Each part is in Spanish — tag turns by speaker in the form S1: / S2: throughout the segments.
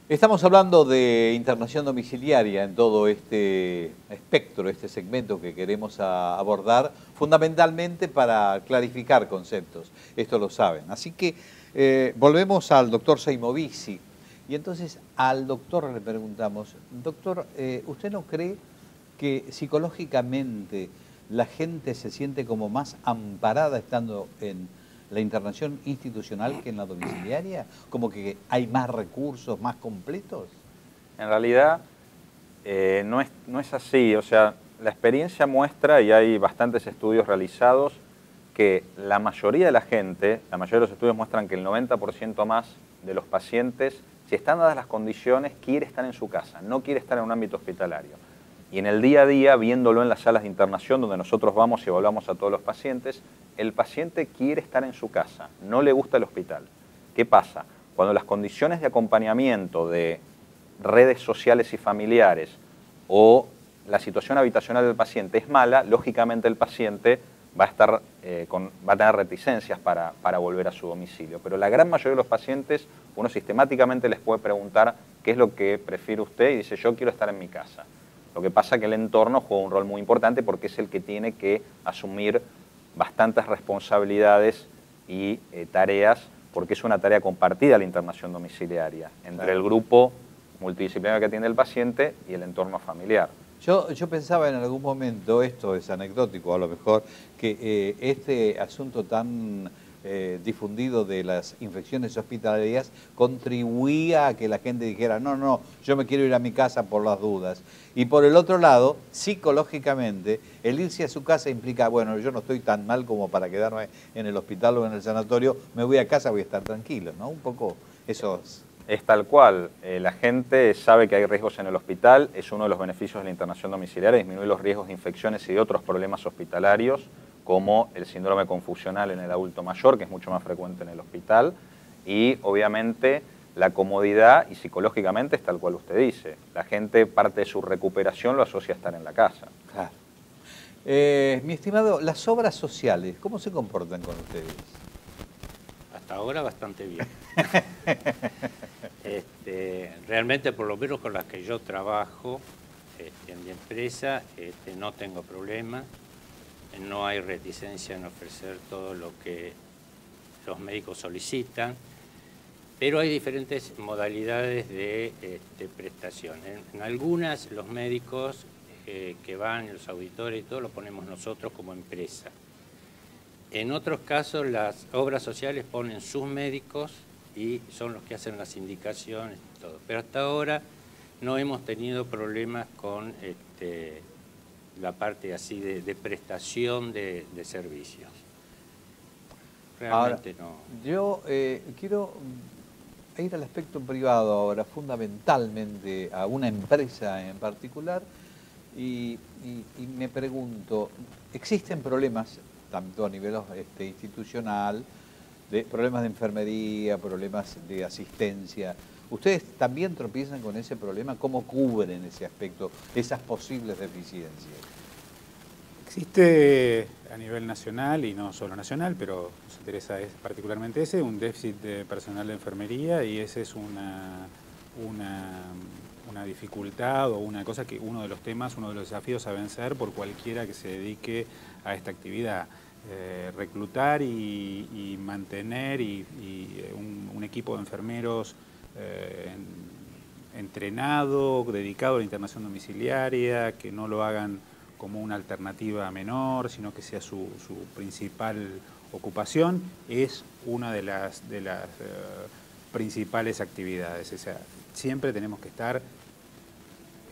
S1: Estamos hablando de internación domiciliaria en todo este espectro, este segmento que queremos abordar, fundamentalmente para clarificar conceptos. Esto lo saben. Así que volvemos al doctor Seimovici. Y entonces al doctor le preguntamos, doctor, ¿usted no cree que psicológicamente la gente se siente como más amparada estando en la internación institucional que en la domiciliaria? ¿Como que hay más recursos, más completos?
S2: En realidad no es así, o sea, la experiencia muestra, y hay bastantes estudios realizados, que la mayoría de la gente, la mayoría de los estudios muestran que el 90% más de los pacientes, si están dadas las condiciones, quiere estar en su casa, no quiere estar en un ámbito hospitalario. Y en el día a día, viéndolo en las salas de internación, donde nosotros vamos y evaluamos a todos los pacientes, el paciente quiere estar en su casa, no le gusta el hospital. ¿Qué pasa? Cuando las condiciones de acompañamiento de redes sociales y familiares o la situación habitacional del paciente es mala, lógicamente el paciente va a tener reticencias para volver a su domicilio. Pero la gran mayoría de los pacientes, uno sistemáticamente les puede preguntar qué es lo que prefiere usted y dice, yo quiero estar en mi casa. Lo que pasa es que el entorno juega un rol muy importante porque es el que tiene que asumir bastantes responsabilidades y tareas, porque es una tarea compartida la internación domiciliaria entre el grupo multidisciplinario que atiende el paciente y el entorno familiar.
S1: Yo pensaba en algún momento, esto es anecdótico a lo mejor, que este asunto tan difundido de las infecciones hospitalarias contribuía a que la gente dijera, no, no, yo me quiero ir a mi casa por las dudas. Y por el otro lado, psicológicamente, el irse a su casa implica, bueno, yo no estoy tan mal como para quedarme en el hospital o en el sanatorio, me voy a casa, voy a estar tranquilo, ¿no? Un poco esos...
S2: Es tal cual, la gente sabe que hay riesgos en el hospital, es uno de los beneficios de la internación domiciliaria, disminuir los riesgos de infecciones y de otros problemas hospitalarios, como el síndrome confusional en el adulto mayor, que es mucho más frecuente en el hospital, y obviamente la comodidad y psicológicamente es tal cual usted dice. La gente, parte de su recuperación lo asocia a estar en la casa.
S1: Claro. Mi estimado, las obras sociales, ¿cómo se comportan con ustedes?
S3: Hasta ahora bastante bien. Realmente, por lo menos con las que yo trabajo en mi empresa, no tengo problemas, no hay reticencia en ofrecer todo lo que los médicos solicitan, pero hay diferentes modalidades de prestación. En algunas, los médicos que van, los auditores y todo, lo ponemos nosotros como empresa. En otros casos, las obras sociales ponen sus médicos y son los que hacen las indicaciones y todo. Pero hasta ahora no hemos tenido problemas con la parte así de prestación de servicios. Realmente
S1: ahora,
S3: no.
S1: Yo quiero ir al aspecto privado ahora, fundamentalmente a una empresa en particular, y me pregunto, ¿existen problemas, tanto a nivel institucional, de problemas de enfermería, problemas de asistencia? ¿Ustedes también tropiezan con ese problema? ¿Cómo cubren ese aspecto, esas posibles deficiencias?
S4: Existe a nivel nacional, y no solo nacional, pero nos interesa particularmente ese, un déficit de personal de enfermería, y ese es una dificultad o una cosa que uno de los temas, uno de los desafíos a vencer por cualquiera que se dedique a esta actividad. Reclutar y mantener un equipo de enfermeros entrenado, dedicado a la internación domiciliaria, que no lo hagan como una alternativa menor, sino que sea su principal ocupación, es una de las principales actividades. O sea, siempre tenemos que estar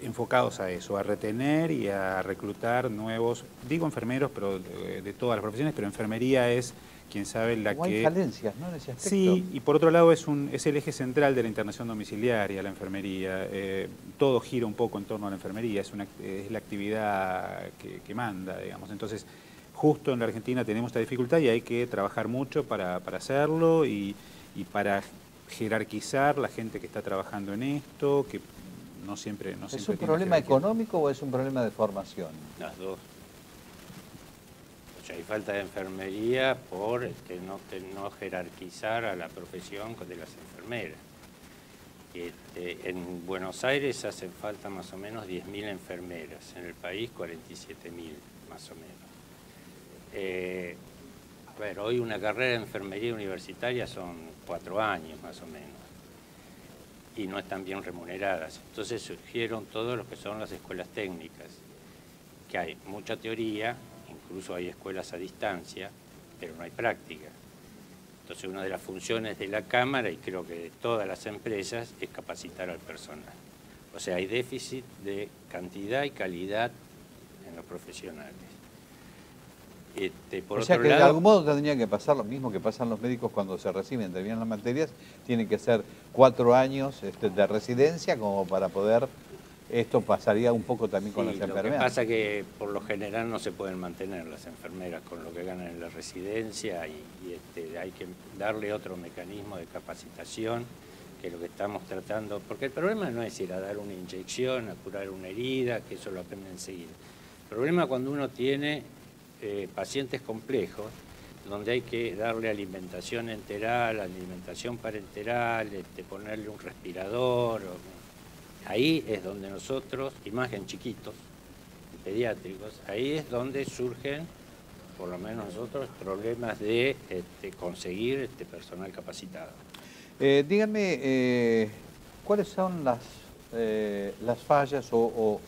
S4: enfocados a eso, a retener y a reclutar nuevos, digo enfermeros, pero de todas las profesiones, pero enfermería es quien sabe la que...
S1: Hay falencias, ¿no?, en ese aspecto.
S4: Sí, y por otro lado es el eje central de la internación domiciliaria, la enfermería. Todo gira un poco en torno a la enfermería, es la actividad que manda, digamos. Entonces, justo en la Argentina tenemos esta dificultad y hay que trabajar mucho para hacerlo y para jerarquizar la gente que está trabajando en esto, que no siempre
S1: ¿Es un problema económico o es un problema de formación?
S3: Las dos. O sea, hay falta de enfermería por no jerarquizar a la profesión de las enfermeras. En Buenos Aires hacen falta más o menos 10.000 enfermeras, en el país 47.000 más o menos. A ver, hoy una carrera de enfermería universitaria son 4 años más o menos y no están bien remuneradas. Entonces surgieron todo lo que son las escuelas técnicas, que hay mucha teoría, incluso hay escuelas a distancia, pero no hay práctica. Entonces una de las funciones de la Cámara, y creo que de todas las empresas, es capacitar al personal. O sea, hay déficit de cantidad y calidad en los profesionales. Por
S1: o sea
S3: otro
S1: que
S3: lado,
S1: de algún modo tendría que pasar lo mismo que pasan los médicos cuando se reciben, terminan las materias, tienen que ser 4 años de residencia como para poder, esto pasaría un poco también con las enfermeras.
S3: Lo que pasa es que por lo general no se pueden mantener las enfermeras con lo que ganan en la residencia y hay que darle otro mecanismo de capacitación, que es lo que estamos tratando, porque el problema no es ir a dar una inyección, a curar una herida, que eso lo aprende enseguida. El problema es cuando uno tiene pacientes complejos, donde hay que darle alimentación enteral, alimentación parenteral, ponerle un respirador. Ahí es donde nosotros, y más en chiquitos, en pediátricos, ahí es donde surgen, por lo menos nosotros, problemas de conseguir personal capacitado.
S1: Díganme, ¿cuáles son las fallas o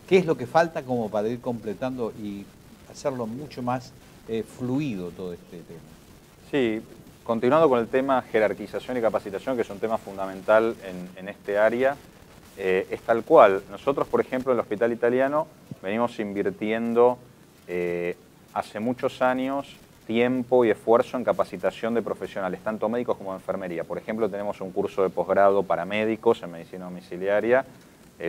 S1: qué es lo que falta como para ir completando y hacerlo mucho más fluido todo este tema?
S2: Sí, continuando con el tema jerarquización y capacitación, que es un tema fundamental en este área, es tal cual. Nosotros, por ejemplo, en el Hospital Italiano venimos invirtiendo hace muchos años tiempo y esfuerzo en capacitación de profesionales, tanto médicos como de enfermería. Por ejemplo, tenemos un curso de posgrado para médicos en medicina domiciliaria,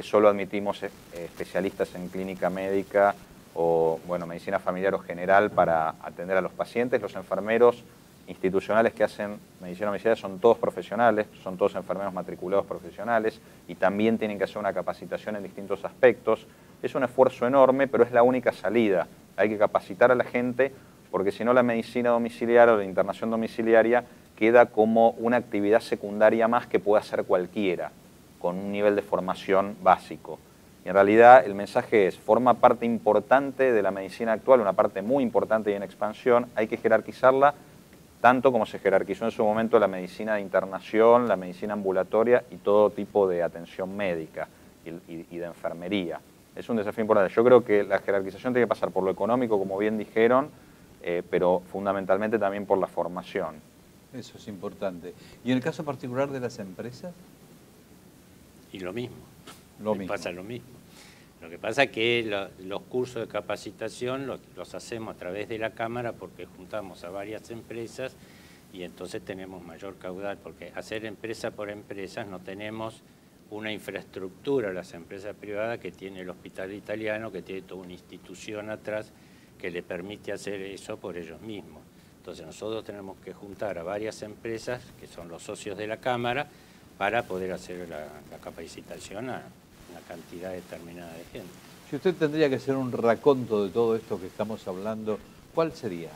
S2: solo admitimos especialistas en clínica médica o medicina familiar o general para atender a los pacientes. Los enfermeros institucionales que hacen medicina domiciliaria son todos profesionales, son todos enfermeros matriculados profesionales y también tienen que hacer una capacitación en distintos aspectos. Es un esfuerzo enorme, pero es la única salida. Hay que capacitar a la gente porque si no la medicina domiciliaria o la internación domiciliaria queda como una actividad secundaria más que puede hacer cualquiera, con un nivel de formación básico. Y en realidad el mensaje es, forma parte importante de la medicina actual, una parte muy importante y en expansión, hay que jerarquizarla tanto como se jerarquizó en su momento la medicina de internación, la medicina ambulatoria y todo tipo de atención médica y de enfermería. Es un desafío importante. Yo creo que la jerarquización tiene que pasar por lo económico, como bien dijeron, pero fundamentalmente también por la formación.
S1: Eso es importante. ¿Y en el caso particular de las empresas?
S3: Y lo mismo. Pasa lo mismo. Lo que pasa es que los cursos de capacitación los hacemos a través de la Cámara porque juntamos a varias empresas y entonces tenemos mayor caudal, porque hacer empresa por empresa no tenemos una infraestructura, las empresas privadas que tiene el Hospital Italiano, que tiene toda una institución atrás que le permite hacer eso por ellos mismos. Entonces nosotros tenemos que juntar a varias empresas, que son los socios de la Cámara, para poder hacer la capacitación a una cantidad determinada de gente.
S1: Si usted tendría que hacer un raconto de todo esto que estamos hablando, ¿cuál sería?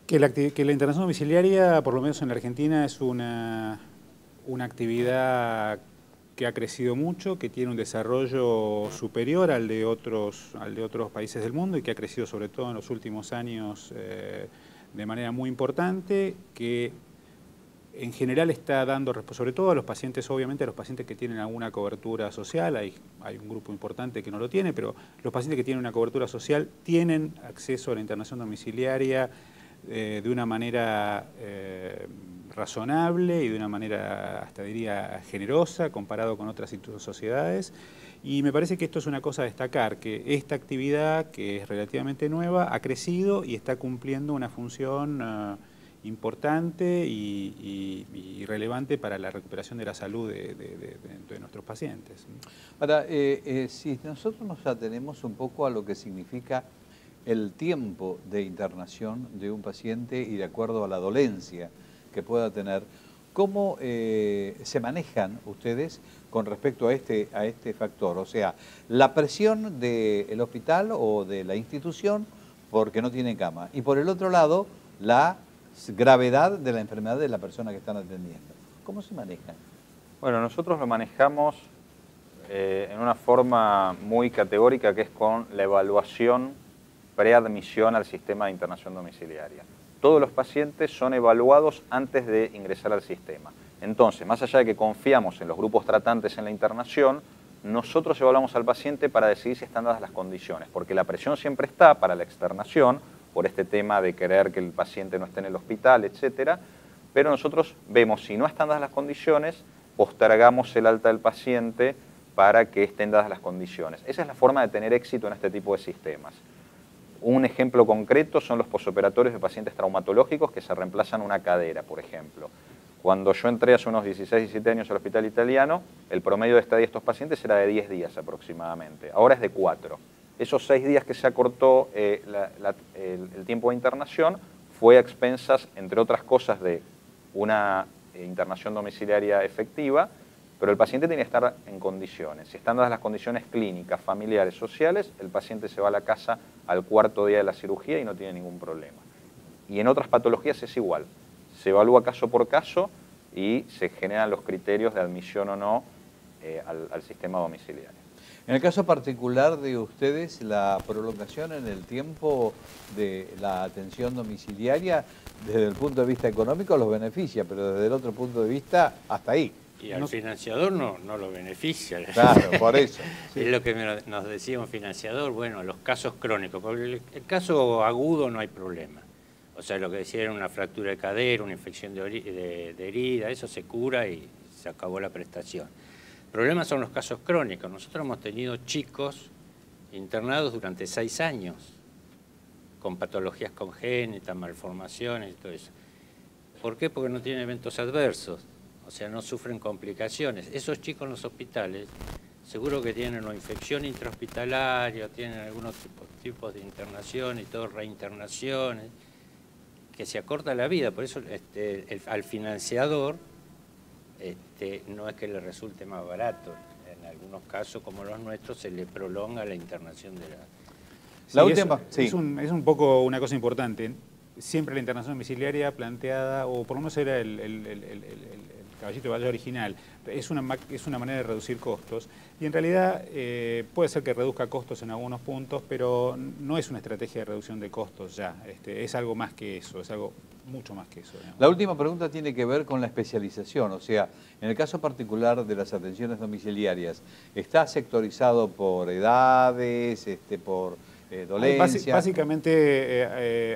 S4: Que la internación domiciliaria, por lo menos en la Argentina, es una actividad que ha crecido mucho, que tiene un desarrollo superior al de otros países del mundo y que ha crecido sobre todo en los últimos años de manera muy importante, que en general está dando, sobre todo a los pacientes, obviamente a los pacientes que tienen alguna cobertura social, hay un grupo importante que no lo tiene, pero los pacientes que tienen una cobertura social tienen acceso a la internación domiciliaria de una manera razonable y de una manera, hasta diría, generosa comparado con otras sociedades. Y me parece que esto es una cosa a destacar, que esta actividad, que es relativamente nueva, ha crecido y está cumpliendo una función importante y relevante para la recuperación de la salud de nuestros pacientes.
S1: Ahora, si nosotros nos atenemos un poco a lo que significa el tiempo de internación de un paciente y de acuerdo a la dolencia que pueda tener, ¿cómo se manejan ustedes con respecto a este factor? O sea, la presión del hospital o de la institución porque no tiene cama. Y por el otro lado, la gravedad de la enfermedad de la persona que están atendiendo. ¿Cómo se manejan?
S2: Bueno, nosotros lo manejamos en una forma muy categórica, que es con la evaluación preadmisión al sistema de internación domiciliaria. Todos los pacientes son evaluados antes de ingresar al sistema. Entonces, más allá de que confiamos en los grupos tratantes en la internación, nosotros evaluamos al paciente para decidir si están dadas las condiciones, porque la presión siempre está para la externación, por este tema de querer que el paciente no esté en el hospital, etcétera, pero nosotros vemos si no están dadas las condiciones, postergamos el alta del paciente para que estén dadas las condiciones. Esa es la forma de tener éxito en este tipo de sistemas. Un ejemplo concreto son los posoperatorios de pacientes traumatológicos que se reemplazan una cadera, por ejemplo. Cuando yo entré hace unos 16, 17 años al hospital italiano, el promedio de estadía de estos pacientes era de 10 días aproximadamente. Ahora es de 4. Esos 6 días que se acortó el tiempo de internación fue a expensas, entre otras cosas, de una internación domiciliaria efectiva, pero el paciente tiene que estar en condiciones. Si están dadas las condiciones clínicas, familiares, sociales, el paciente se va a la casa al 4.º día de la cirugía y no tiene ningún problema. Y en otras patologías es igual. Se evalúa caso por caso y se generan los criterios de admisión o no al sistema domiciliario.
S1: En el caso particular de ustedes, la prolongación en el tiempo de la atención domiciliaria, desde el punto de vista económico, los beneficia, pero desde el otro punto de vista, hasta ahí.
S3: Y al financiador no lo beneficia.
S1: Claro, por eso. Sí.
S3: Es lo que nos decía un financiador, bueno, los casos crónicos, porque el caso agudo no hay problema. O sea, lo que decía era una fractura de cadera, una infección de herida, eso se cura y se acabó la prestación. El problema son los casos crónicos. Nosotros hemos tenido chicos internados durante 6 años, con patologías congénitas, malformaciones y todo eso. ¿Por qué? Porque no tienen eventos adversos. O sea, no sufren complicaciones. Esos chicos en los hospitales seguro que tienen una infección intrahospitalaria, tienen algunos tipos de internación y todo, reinternaciones, que se acorta la vida. Por eso al financiador no es que le resulte más barato. En algunos casos, como los nuestros, se le prolonga la internación de
S1: la última. Sí.
S4: Es un poco una cosa importante. Siempre la internación domiciliaria planteada, o por lo menos era el caballito de batalla original, es una manera de reducir costos, y en realidad puede ser que reduzca costos en algunos puntos, pero no es una estrategia de reducción de costos ya, es algo más que eso, es algo mucho más que eso. Digamos.
S1: La última pregunta tiene que ver con la especialización, o sea, en el caso particular de las atenciones domiciliarias, ¿está sectorizado por edades, por dolencias?
S4: Básicamente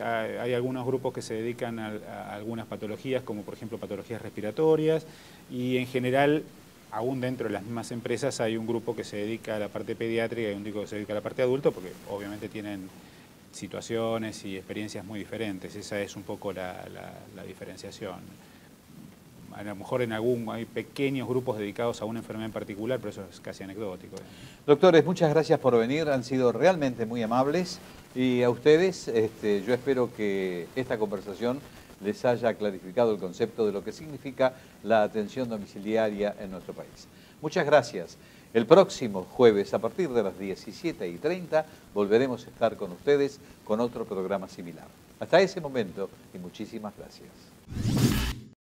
S4: hay algunos grupos que se dedican a algunas patologías, como por ejemplo patologías respiratorias, y en general, aún dentro de las mismas empresas, hay un grupo que se dedica a la parte pediátrica y un grupo que se dedica a la parte adulto, porque obviamente tienen situaciones y experiencias muy diferentes. Esa es un poco la diferenciación. A lo mejor hay pequeños grupos dedicados a una enfermedad en particular, pero eso es casi anecdótico.
S1: Doctores, muchas gracias por venir, han sido realmente muy amables, y a ustedes yo espero que esta conversación les haya clarificado el concepto de lo que significa la atención domiciliaria en nuestro país. Muchas gracias. El próximo jueves, a partir de las 17:30, volveremos a estar con ustedes con otro programa similar. Hasta ese momento, y muchísimas gracias.